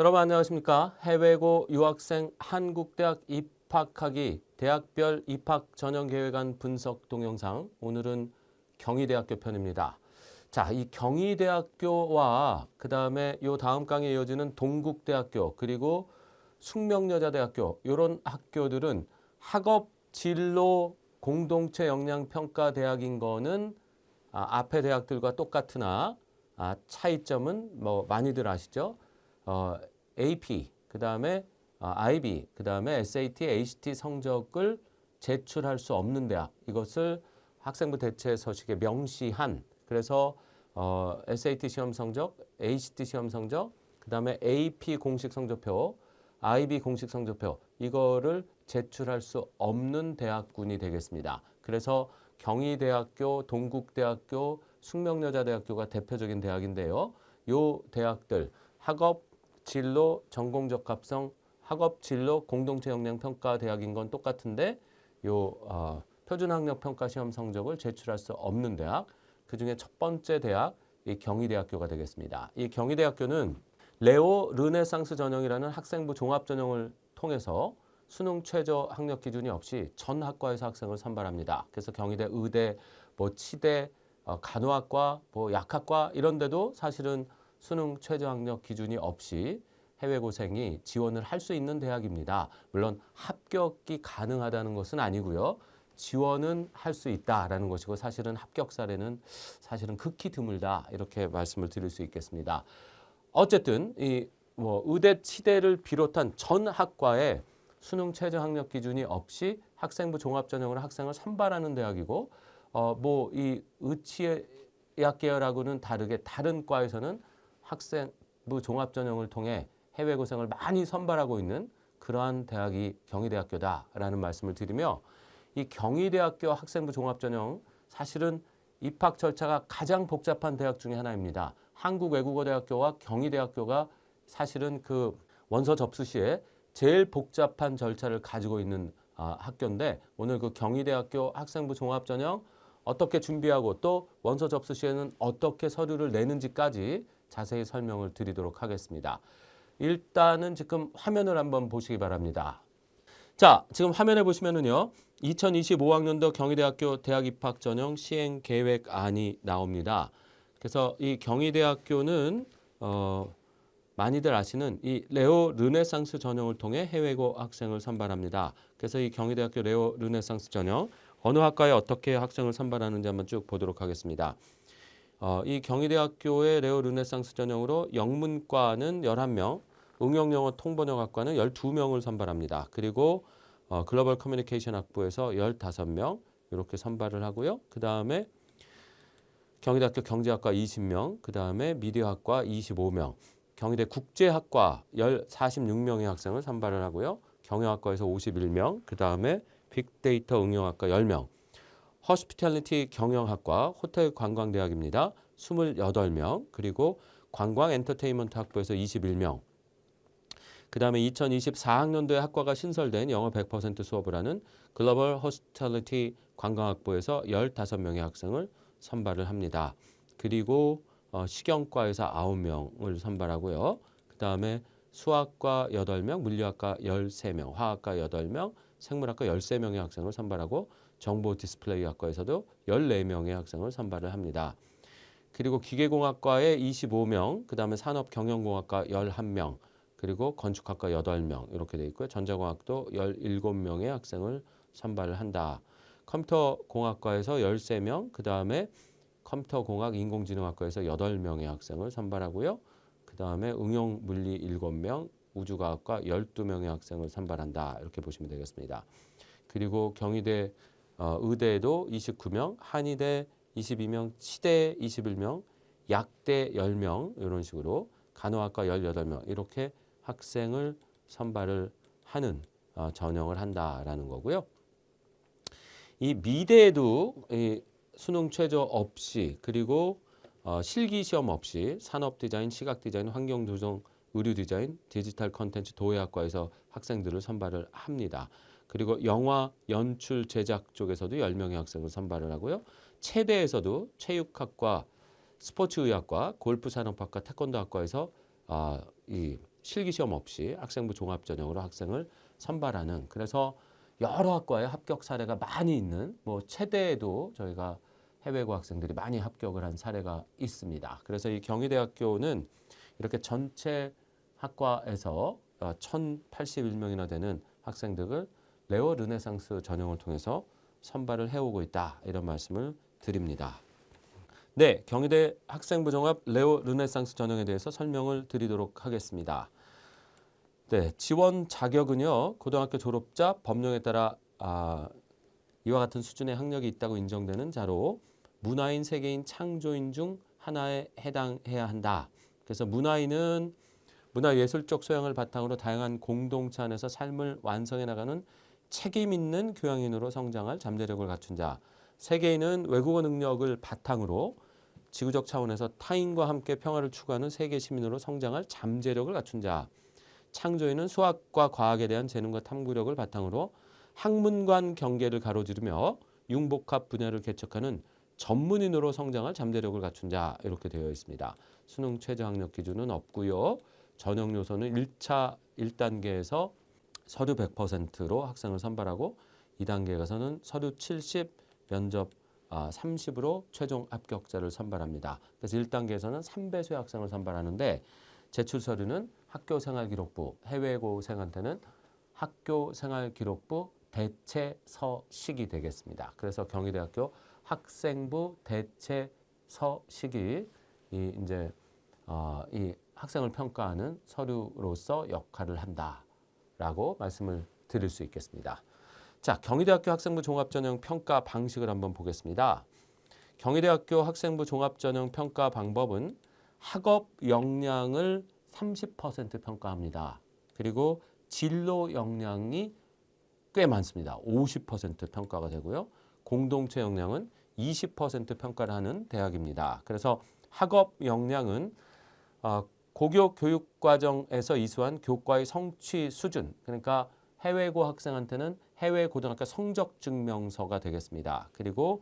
여러분 안녕하십니까? 해외고 유학생 한국대학 입학하기 대학별 입학 전형 계획안 분석 동영상 오늘은 경희대학교 편입니다. 자, 이 경희대학교와 그 다음에 요 다음 강의에 이어지는 동국대학교 그리고 숙명여자대학교 이런 학교들은 학업 진로 공동체 역량 평가 대학인 거는 앞에 대학들과 똑같으나 차이점은 뭐 많이들 아시죠? AP, 그 다음에 IB, 그 다음에 SAT, ACT 성적을 제출할 수 없는 대학. 이것을 학생부 대체 서식에 명시한. 그래서 SAT 시험 성적, ACT 시험 성적, 그 다음에 AP 공식 성적표, IB 공식 성적표 이거를 제출할 수 없는 대학군이 되겠습니다. 그래서 경희대학교, 동국대학교, 숙명여자대학교가 대표적인 대학인데요. 요 대학들 학업 진로 전공적 합성 학업 진로 공동체 역량 평가 대학인 건 똑같은데 요 표준 학력 평가 시험 성적을 제출할 수 없는 대학 그중에 첫 번째 대학 이 경희대학교가 되겠습니다. 이 경희대학교는 레오 르네상스 전형이라는 학생부 종합 전형을 통해서 수능 최저 학력 기준이 없이 전 학과에서 학생을 선발합니다. 그래서 경희대, 의대, 뭐 치대, 간호학과, 뭐 약학과 이런 데도 사실은 수능 최저 학력 기준이 없이 해외고생이 지원을 할 수 있는 대학입니다. 물론 합격이 가능하다는 것은 아니고요. 지원은 할 수 있다라는 것이고 사실은 합격 사례는 사실은 극히 드물다 이렇게 말씀을 드릴 수 있겠습니다. 어쨌든 이 뭐 의대, 치대를 비롯한 전 학과에 수능 최저 학력 기준이 없이 학생부 종합 전형으로 학생을 선발하는 대학이고 뭐 이 의치의학 계열하고는 다르게 다른 과에서는 학생부 종합 전형을 통해 해외 고생을 많이 선발하고 있는 그러한 대학이 경희대학교다라는 말씀을 드리며 이 경희대학교 학생부 종합 전형 사실은 입학 절차가 가장 복잡한 대학 중에 하나입니다. 한국외국어대학교와 경희대학교가 사실은 그 원서 접수 시에 제일 복잡한 절차를 가지고 있는 학교인데 오늘 그 경희대학교 학생부 종합 전형 어떻게 준비하고 또 원서 접수 시에는 어떻게 서류를 내는지까지 자세히 설명을 드리도록 하겠습니다. 일단은 지금 화면을 한번 보시기 바랍니다. 자, 지금 화면에 보시면은요. 2025학년도 경희대학교 대학 입학 전형 시행 계획안이 나옵니다. 그래서 이 경희대학교는 많이들 아시는 이 레오 르네상스 전형을 통해 해외고 학생을 선발합니다. 그래서 이 경희대학교 레오 르네상스 전형 어느 학과에 어떻게 학생을 선발하는지 한번 쭉 보도록 하겠습니다. 이 경희대학교의 레오 르네상스 전형으로 영문과는 11명, 응용영어 통번역학과는 12명을 선발합니다. 그리고 글로벌 커뮤니케이션 학부에서 15명 이렇게 선발을 하고요. 그 다음에 경희대학교 경제학과 20명, 그 다음에 미디어학과 25명, 경희대 국제학과 46명의 학생을 선발을 하고요. 경영학과에서 51명, 그 다음에 빅데이터 응용학과 10명, 허스피탈리티 경영학과 호텔 관광대학입니다. 28명, 그리고 관광 엔터테인먼트 학부에서 21명, 그 다음에 2024학년도에 학과가 신설된 영어 100% 수업을 하는 글로벌 호스피탈리티 관광학부에서 15명의 학생을 선발을 합니다. 그리고 식영과에서 9명을 선발하고요. 그 다음에 수학과 8명, 물리학과 13명, 화학과 8명, 생물학과 13명의 학생을 선발하고 정보 디스플레이 학과에서도 14명의 학생을 선발을 합니다. 그리고 기계공학과에 25명, 그 다음에 산업경영공학과 11명, 그리고 건축학과 8명 이렇게 돼 있고요. 전자공학도 17명의 학생을 선발을 한다. 컴퓨터공학과에서 13명, 그 다음에 컴퓨터공학 인공지능학과에서 8명의 학생을 선발하고요. 그 다음에 응용물리 7명, 우주과학과 12명의 학생을 선발한다. 이렇게 보시면 되겠습니다. 그리고 경희대 의대도 29명, 한의대 22명, 치대 21명, 약대 10명 이런 식으로 간호학과 18명 이렇게 학생을 선발을 하는 전형을 한다라는 거고요. 이 미대에도 이 수능 최저 없이 그리고 실기 시험 없이 산업 디자인, 시각 디자인, 환경 조성, 의류 디자인, 디지털 컨텐츠 도예학과에서 학생들을 선발을 합니다. 그리고 영화, 연출, 제작 쪽에서도 10명의 학생을 선발을 하고요. 체대에서도 체육학과, 스포츠의학과, 골프산업학과, 태권도학과에서 이 실기시험 없이 학생부 종합전형으로 학생을 선발하는, 그래서 여러 학과에 합격 사례가 많이 있는, 뭐 체대에도 저희가 해외고 학생들이 많이 합격을 한 사례가 있습니다. 그래서 이 경희대학교는 이렇게 전체 학과에서 1,081명이나 되는 학생들을 레오 르네상스 전형을 통해서 선발을 해오고 있다, 이런 말씀을 드립니다. 네, 경희대 학생부 종합 레오 르네상스 전형에 대해서 설명을 드리도록 하겠습니다. 네, 지원 자격은요, 고등학교 졸업자, 법령에 따라 이와 같은 수준의 학력이 있다고 인정되는 자로 문화인, 세계인, 창조인 중 하나에 해당해야 한다. 그래서 문화인은 문화예술적 소양을 바탕으로 다양한 공동체 안에서 삶을 완성해 나가는 책임 있는 교양인으로 성장할 잠재력을 갖춘 자. 세계인은 외국어 능력을 바탕으로 지구적 차원에서 타인과 함께 평화를 추구하는 세계 시민으로 성장할 잠재력을 갖춘 자. 창조인은 수학과 과학에 대한 재능과 탐구력을 바탕으로 학문관 경계를 가로지르며 융복합 분야를 개척하는 전문인으로 성장할 잠재력을 갖춘 자, 이렇게 되어 있습니다. 수능 최저 학력 기준은 없고요. 전형 요소는 1단계에서 서류 100%로 학생을 선발하고 2단계에 가서는 서류 70, 면접 30으로 최종 합격자를 선발합니다. 그래서 1단계에서는 3배수의 학생을 선발하는데 제출 서류는 학교생활기록부, 해외고생한테는 학교생활기록부 대체서식이 되겠습니다. 그래서 경희대학교 학생부 대체서식이 이 학생을 평가하는 서류로서 역할을 한다라고 말씀을 드릴 수 있겠습니다. 자, 경희대학교 학생부 종합전형 평가 방식을 한번 보겠습니다. 경희대학교 학생부 종합전형 평가 방법은 학업 역량을 30% 평가합니다. 그리고 진로 역량이 꽤 많습니다. 50% 평가가 되고요. 공동체 역량은 20% 평가를 하는 대학입니다. 그래서 학업 역량은 고교 교육과정에서 이수한 교과의 성취 수준, 그러니까 해외고 학생한테는 해외 고등학교 성적 증명서가 되겠습니다. 그리고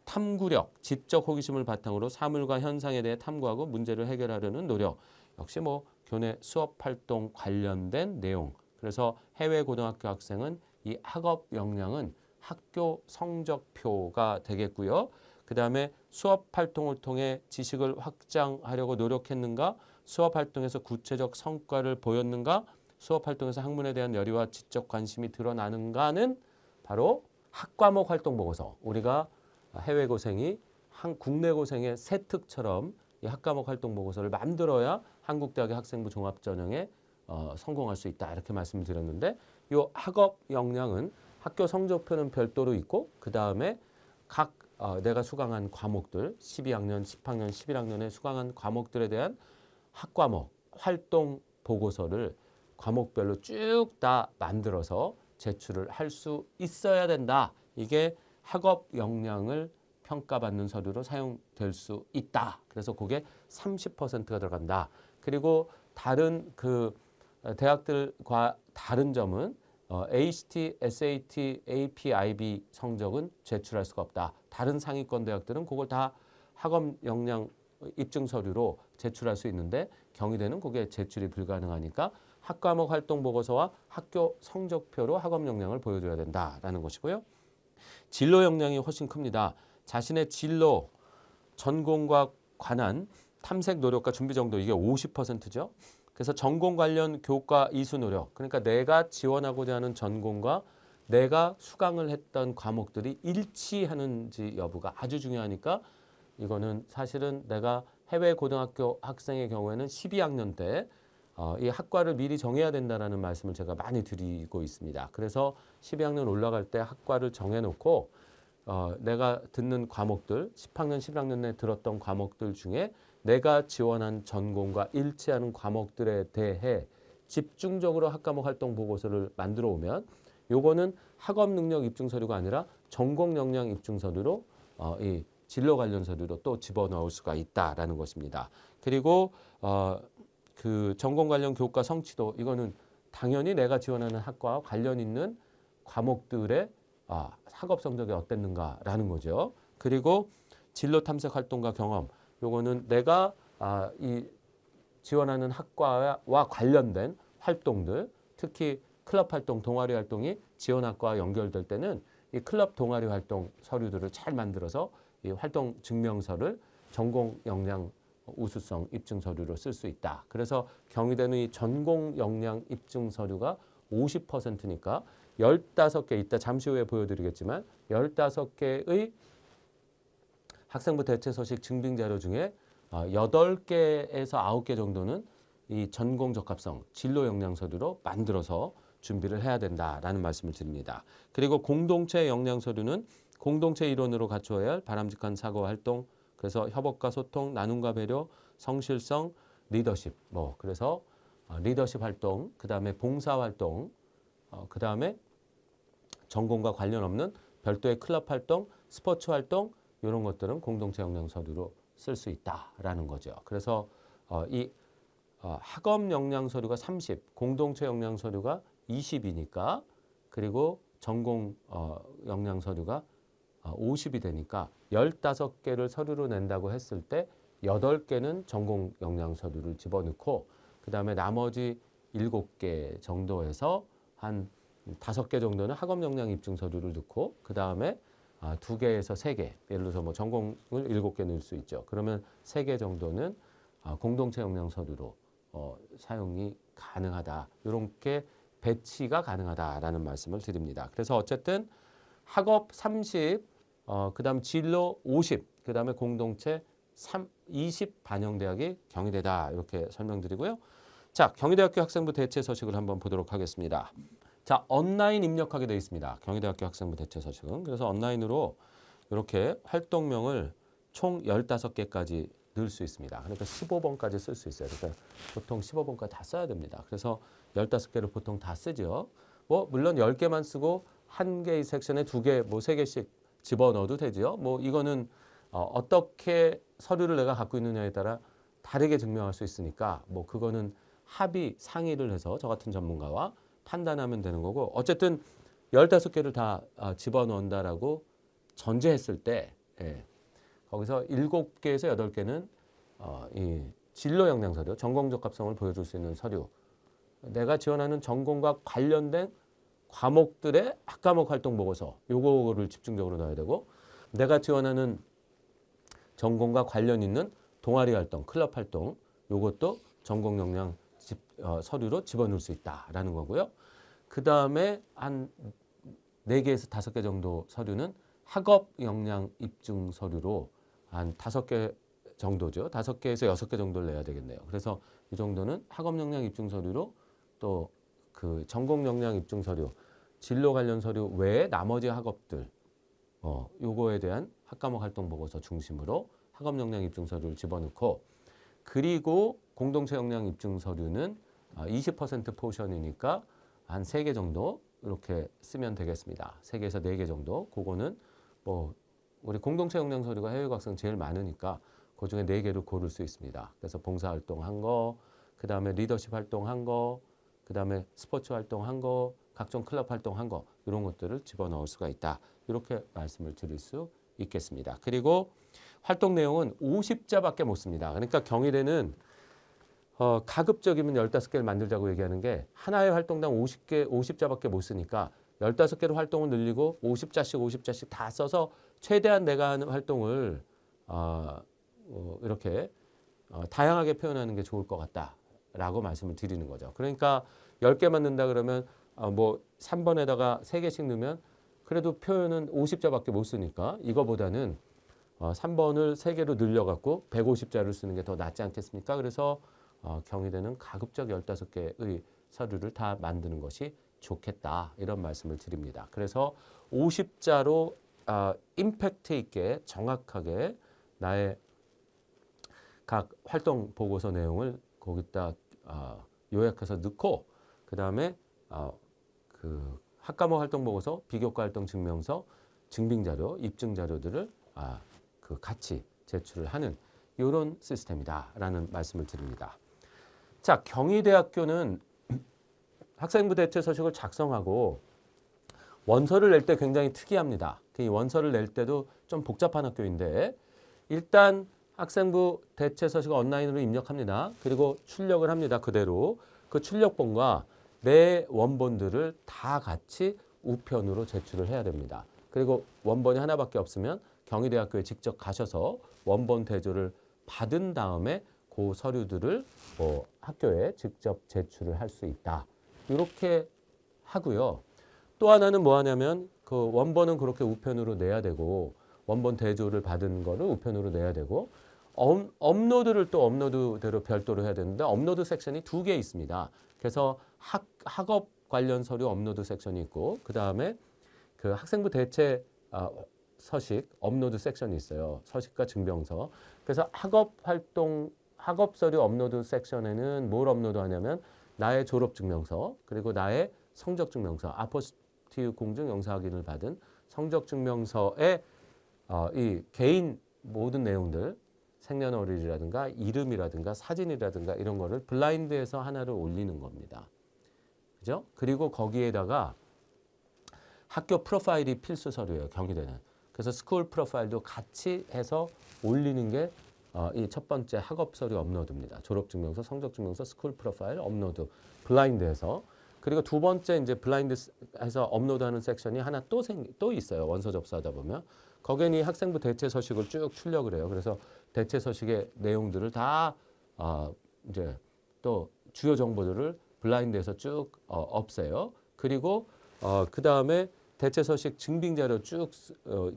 탐구력, 지적 호기심을 바탕으로 사물과 현상에 대해 탐구하고 문제를 해결하려는 노력, 역시 뭐 교내 수업 활동 관련된 내용. 그래서 해외 고등학교 학생은 이 학업 역량은 학교 성적표가 되겠고요. 그 다음에 수업 활동을 통해 지식을 확장하려고 노력했는가, 수업 활동에서 구체적 성과를 보였는가, 수업 활동에서 학문에 대한 열의와 지적 관심이 드러나는가는 바로 학과목 활동 보고서. 우리가 해외고생이 국내고생의 세특처럼 이 학과목 활동 보고서를 만들어야 한국대학의 학생부 종합전형에 성공할 수 있다, 이렇게 말씀을 드렸는데, 이 학업 역량은 학교 성적표는 별도로 있고 그 다음에 각 내가 수강한 과목들, 12학년, 10학년, 11학년에 수강한 과목들에 대한 학과목 활동 보고서를 과목별로 쭉 다 만들어서 제출을 할 수 있어야 된다. 이게 학업 역량을 평가받는 서류로 사용될 수 있다. 그래서 그게 30%가 들어간다. 그리고 다른 대학들과 다른 점은 ACT, SAT, AP, IB 성적은 제출할 수가 없다. 다른 상위권 대학들은 그걸 다 학업 역량 입증 서류로 제출할 수 있는데 경희대는 그게 제출이 불가능하니까 학과목 활동 보고서와 학교 성적표로 학업 역량을 보여줘야 된다라는 것이고요. 진로 역량이 훨씬 큽니다. 자신의 진로, 전공과 관한 탐색 노력과 준비 정도, 이게 50%죠. 그래서 전공 관련 교과 이수 노력, 그러니까 내가 지원하고자 하는 전공과 내가 수강을 했던 과목들이 일치하는지 여부가 아주 중요하니까 이거는 사실은 내가 해외 고등학교 학생의 경우에는 12학년 때 이 학과를 미리 정해야 된다라는 말씀을 제가 많이 드리고 있습니다. 그래서 12학년 올라갈 때 학과를 정해놓고 내가 듣는 과목들, 10학년, 11학년에 들었던 과목들 중에 내가 지원한 전공과 일치하는 과목들에 대해 집중적으로 학과목 활동 보고서를 만들어 오면 요거는 학업 능력 입증 서류가 아니라 전공 역량 입증 서류로 이 진로 관련 서류로 또 집어넣을 수가 있다라는 것입니다. 그리고 그 전공 관련 교과 성취도, 이거는 당연히 내가 지원하는 학과와 관련 있는 과목들의 학업 성적이 어땠는가라는 거죠. 그리고 진로 탐색 활동과 경험, 요거는 내가 이 지원하는 학과와 관련된 활동들, 특히 클럽 활동, 동아리 활동이 지원 학과와 연결될 때는 이 클럽 동아리 활동 서류들을 잘 만들어서 이 활동 증명서를 전공 역량 우수성 입증 서류로 쓸 수 있다. 그래서 경희대는 이 전공 역량 입증 서류가 50%니까 15개, 이따 잠시 후에 보여드리겠지만 15개의 학생부 대체 서식 증빙 자료 중에 8개에서 9개 정도는 이 전공 적합성 진로 역량 서류로 만들어서 준비를 해야 된다라는 말씀을 드립니다. 그리고 공동체 역량 서류는 공동체 일원으로 갖추어야 할 바람직한 사고 활동, 그래서 협업과 소통, 나눔과 배려, 성실성, 리더십, 그래서 리더십 활동, 그 다음에 봉사 활동, 그 다음에 전공과 관련 없는 별도의 클럽 활동, 스포츠 활동 이런 것들은 공동체 역량 서류로 쓸 수 있다라는 거죠. 그래서 이 학업 역량 서류가 30, 공동체 역량 서류가 20이니까 그리고 전공 역량 서류가 50이 되니까 15개를 서류로 낸다고 했을 때 8개는 전공 역량 서류를 집어넣고 그 다음에 나머지 7개 정도에서 한 5개 정도는 학업 역량 입증 서류를 넣고 그 다음에 2개에서 3개, 예를 들어서 뭐 전공을 7개 넣을 수 있죠. 그러면 3개 정도는 공동체 역량 서류로 사용이 가능하다. 이렇게 배치가 가능하다라는 말씀을 드립니다. 그래서 어쨌든 학업 30, 그 다음 진로 50, 그 다음에 공동체 20 반영대학이 경희대다. 이렇게 설명드리고요. 자, 경희대학교 학생부 대체 서식을 한번 보도록 하겠습니다. 자, 온라인 입력하게 되어 있습니다. 경희대학교 학생부 대체 서식은. 그래서 온라인으로 이렇게 활동명을 총 15개까지 넣을 수 있습니다. 그러니까 15번까지 쓸 수 있어요. 그러니까 보통 15번까지 다 써야 됩니다. 그래서 15개를 보통 다 쓰죠. 물론 10개만 쓰고 한 개의 섹션에 2개, 3개씩 집어넣어도 되죠. 이거는 어떻게 서류를 내가 갖고 있느냐에 따라 다르게 증명할 수 있으니까 그거는 합의, 상의를 해서 저 같은 전문가와 판단하면 되는 거고 어쨌든 15개를 다 집어넣는다라고 전제했을 때 거기서 7개에서 8개는 이 진로 역량 서류, 전공 적합성을 보여줄 수 있는 서류, 내가 지원하는 전공과 관련된 과목들의 학과목 활동 보고서 요거를 집중적으로 넣어야 되고 내가 지원하는 전공과 관련 있는 동아리 활동, 클럽 활동 요것도 전공 역량 서류로 집어넣을 수 있다라는 거고요. 그 다음에 한 4개에서 5개 정도 서류는 학업 역량 입증 서류로 한 5개 정도죠. 5개에서 6개 정도를 내야 되겠네요. 그래서 이 정도는 학업 역량 입증 서류로 또 그 전공 역량 입증 서류, 진로 관련 서류 외에 나머지 학업들 요거에 대한 학과목 활동 보고서 중심으로 학업 역량 입증 서류를 집어넣고 그리고 공동체 역량 입증 서류는 20% 포션이니까 한 3개 정도 이렇게 쓰면 되겠습니다. 3개에서 4개 정도. 그거는 우리 공동체 역량 서류가 해외 학생 제일 많으니까 그 중에 4개를 고를 수 있습니다. 그래서 봉사활동 한 거, 그 다음에 리더십 활동 한 거, 그 다음에 스포츠 활동 한 거, 각종 클럽 활동 한 거 이런 것들을 집어넣을 수가 있다. 이렇게 말씀을 드릴 수 있겠습니다. 그리고 활동 내용은 50자밖에 못 씁니다. 그러니까 경희대는 가급적이면 15개를 만들자고 얘기하는 게 하나의 활동당 50자밖에 못 쓰니까 15개로 활동을 늘리고 50자씩 다 써서 최대한 내가 하는 활동을 이렇게 다양하게 표현하는 게 좋을 것 같다라고 말씀을 드리는 거죠. 그러니까 10개만 넣는다 그러면 3번에다가 3개씩 넣으면 그래도 표현은 50자밖에 못 쓰니까 이거보다는 3번을 3개로 늘려갖고 150자를 쓰는 게 더 낫지 않겠습니까? 그래서 경희대는 가급적 15개의 서류를 다 만드는 것이 좋겠다 이런 말씀을 드립니다. 그래서 50자로 임팩트 있게 정확하게 나의 각 활동 보고서 내용을 거기다 요약해서 넣고 그 다음에 그 학과목 활동 보고서, 비교과 활동 증명서, 증빙 자료, 입증 자료들을 그 같이 제출을 하는 이런 시스템이다라는 말씀을 드립니다. 자, 경희대학교는 학생부 대체 서식을 작성하고 원서를 낼 때 굉장히 특이합니다. 이 원서를 낼 때도 좀 복잡한 학교인데 일단 학생부 대체 서식을 온라인으로 입력합니다. 그리고 출력을 합니다. 그대로. 그 출력본과 내 원본들을 다 같이 우편으로 제출을 해야 됩니다. 그리고 원본이 하나밖에 없으면 경희대학교에 직접 가셔서 원본 대조를 받은 다음에 그 서류들을 학교에 직접 제출을 할 수 있다. 이렇게 하고요. 또 하나는 뭐 하냐면 그 원본은 그렇게 우편으로 내야 되고 원본 대조를 받은 거를 우편으로 내야 되고 업로드를 또 업로드대로 별도로 해야 되는데 업로드 섹션이 2개 있습니다. 그래서 학업 관련 서류 업로드 섹션이 있고 그다음에 그 학생부 대체 서식 업로드 섹션이 있어요. 서식과 증명서. 그래서 학업 서류 업로드 섹션에는 뭘 업로드하냐면 나의 졸업 증명서 그리고 나의 성적 증명서 아포스티브 공증 영사 확인을 받은 성적 증명서에 이 개인 모든 내용들 생년월일이라든가 이름이라든가 사진이라든가 이런 거를 블라인드에서 하나를 올리는 겁니다. 그죠? 그리고 거기에다가 학교 프로파일이 필수 서류예요. 경희대는. 그래서 스쿨 프로파일도 같이 해서 올리는 게 이 첫 번째 학업 서류 업로드입니다. 졸업증명서, 성적증명서, 스쿨 프로파일 업로드 블라인드에서. 그리고 두 번째 이제 블라인드해서 업로드하는 섹션이 하나 또 있어요. 원서 접수하다 보면 거기는 이 학생부 대체 서식을 쭉 출력을 해요. 그래서 대체 서식의 내용들을 다 이제 또 주요 정보들을 블라인드에서 쭉 없애요. 그리고 그 다음에 대체 서식 증빙 자료 쭉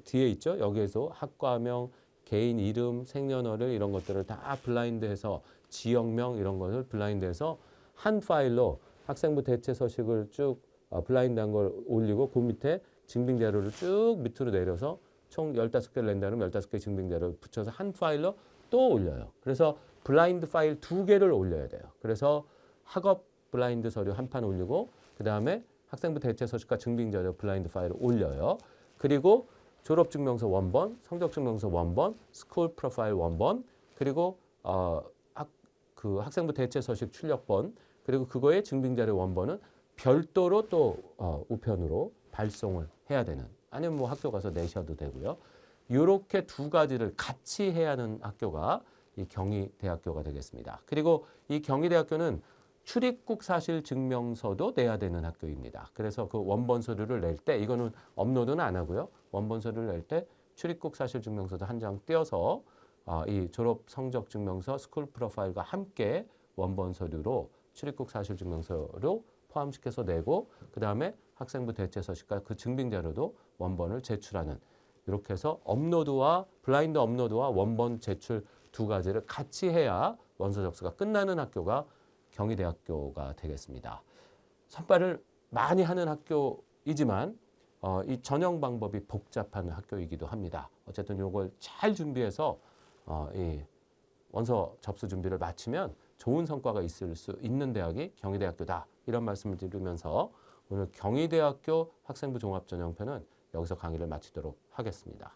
뒤에 있죠. 여기에서 학과명, 개인 이름, 생년월일 이런 것들을 다 블라인드해서 지역명 이런 것을 블라인드해서 한 파일로 학생부 대체 서식을 쭉 블라인드한 걸 올리고 그 밑에 증빙 자료를 쭉 밑으로 내려서 총 15개를 낸다면 15개 증빙 자료를 붙여서 한 파일로 또 올려요. 그래서 블라인드 파일 2개를 올려야 돼요. 그래서 학업 블라인드 서류 한 판 올리고 그다음에 학생부 대체 서식과 증빙 자료 블라인드 파일을 올려요. 그리고 졸업증명서 원본, 성적증명서 원본, 스쿨 프로파일 원본, 그리고 학생부 대체 서식 출력본, 그리고 그거의 증빙 자료 원본은 별도로 또 우편으로 발송을 해야 되는. 아니면 뭐 학교 가서 내셔도 되고요. 이렇게 두 가지를 같이 해야 하는 학교가 이 경희대학교가 되겠습니다. 그리고 이 경희대학교는 출입국 사실 증명서도 내야 되는 학교입니다. 그래서 그 원본 서류를 낼 때 이거는 업로드는 안 하고요. 원본 서류를 낼 때 출입국 사실 증명서도 한 장 떼어서 이 졸업 성적 증명서, 스쿨 프로파일과 함께 원본 서류로 출입국 사실 증명서로 포함시켜서 내고 그다음에 학생부 대체 서식과 그 증빙 자료도 원본을 제출하는 이렇게 해서 업로드와 블라인드 업로드와 원본 제출 두 가지를 같이 해야 원서 접수가 끝나는 학교가 경희대학교가 되겠습니다. 선발을 많이 하는 학교이지만 이 전형 방법이 복잡한 학교이기도 합니다. 어쨌든 이걸 잘 준비해서 이 원서 접수 준비를 마치면 좋은 성과가 있을 수 있는 대학이 경희대학교다. 이런 말씀을 드리면서 오늘 경희대학교 학생부 종합전형편은 여기서 강의를 마치도록 하겠습니다.